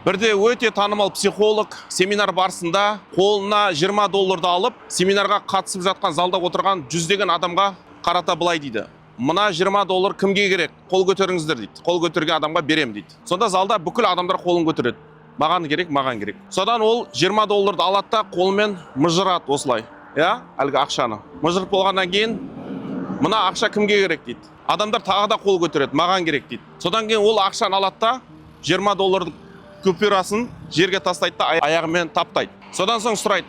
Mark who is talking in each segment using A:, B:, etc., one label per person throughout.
A: Бірде өте танымал психолог семинар барысында қолына $20 алып, семинарға қатысып жатқан залда отырған жүздеген адамға қарата былай дейді. Мына $20 кімге керек? Қол көтеріңіздер дейді. Қол көтерген адамға берем дейді. Сонда залда бүкіл адамдар қолын көтереді. Маған керек, маған керек. Содан ол $20 алады да қолымен мыжырады осылай. Әлгі ақшаны. Мыжырып болғаннан кейін, мына ақша кімге керек дейді. Адамдар тағы да қол көтереді, маған керек дейді. Содан кейін ол ақшаны алады да $20 купюрасын жерге тастайды да аяғымен таптайды. Содан соң сұрайды,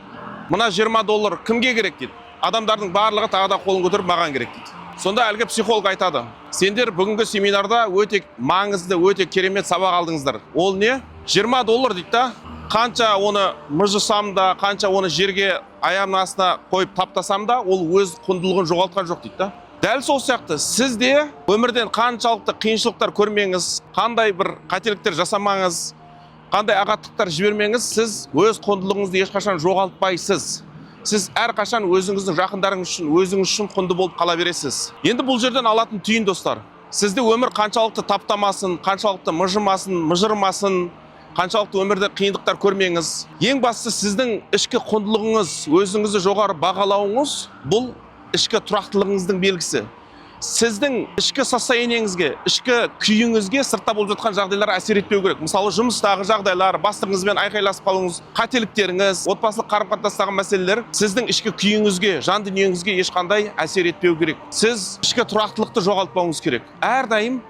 A: мына $20 кімге керек дейді. Адамдардың барлығы тағы да қолын көтеріп маған керек дейді. Сонда әлгі психолог айтады, сендер бүгінгі семинарда өте маңызды, өте керемет сабақ алдыңыздар. Ол не? $20 дейді да, қанша оны мыжысам да, қанша оны жерге аяғымның астына қойып таптасам да, ол өз құндылығын жоғалтқан жоқ дейді да. Дәл сол сияқты сіз де өмірден қаншалықты қиыншылықтар көрмеңіз, қандай бір қателіктер жасамаңыз, қандай ағаттықтар жібермеңіз, сіз өз құндылығыңызды ешқашан жоғалтпайсыз. Сіз әрқашан өзіңіздің жақындарыңыз үшін, өзіңіз үшін құнды болып қала бересіз. Енді бұл жерден алатын түйін достар. Сізді өмір қаншалықты таптамасын, қаншалықты мыжымасын, мыжырмасын, қаншалықты өмірде қиындықтар көрмеңіз. Ең бастысы сіздің ішкі құндылығыңыз, өзіңізді жоғары бағалауыңыз бұл ішкі тұрақтылығыңыздың белгісі. Сіздің ішкі состояниеңізге, ішкі күйіңізге сыртта болып жатқан жағдайлар әсер етпеу керек. Мысалы, жұмыстағы жағдайлар, бастығыңызбен айқайласып қалуыңыз, қателіктеріңіз, отбасылық қарым-қатынастағы мәселелер сіздің ішкі күйіңізге, жан дүниеңізге ешқандай әсер етпеу керек. Сіз ішкі тұрақтылықты жоғалтпауыңыз керек. Әрдайым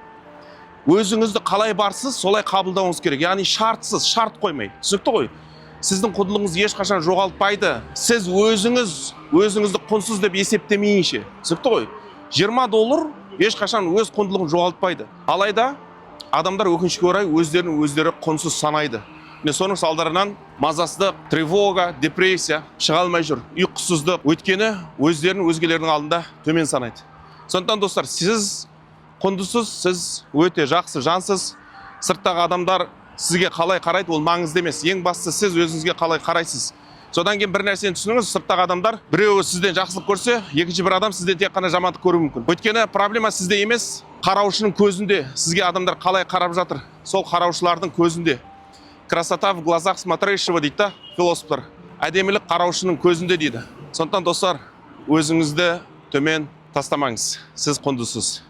A: өзіңізді қалай барсыз, солай қабылдауыңыз керек. Яғни шартсыз, шарт қоймай. Түсінікті ғой? Сіздің құндылығыңыз ешқашан жоғалтпайды. Сіз өзіңізді құнсыз деп есептемейінше. Түсінікті ғой? $20 ешқашан өз құндылығын жоғалтпайды. Алайда адамдар өкінішке орай өздері құнсыз санайды. Соның салдарынан мазасыздық, тревога, депрессия шыға алмай жүр. Ұйқысыздық, өйткені өздерін өзгелердің алдында төмен санайды. Сондықтан достар, сіз құндысыз, сіз өте жақсы жансыз. Сырттағы адамдар сізге қалай қарайды, ол маңызды емес. Ең бастысы сіз өзіңізге қалай қарайсыз. Содан кейін бір нәрсені түсініңіз, сырттағы адамдар біреуі сізден жақсылық көрсе, екінші бір адам сізден тек қана жамандық көруі мүмкін. Өйткені проблема сізде емес, қараушының көзінде. Сізге адамдар қалай қарап жатыр, сол қараушылардың көзінде. Красота в глазах смотрящего дейді да философтар. Әдемілік қараушының көзінде дейді. Сондықтан достар, өзіңізді төмен тастамаңыз. Сіз құндысыз.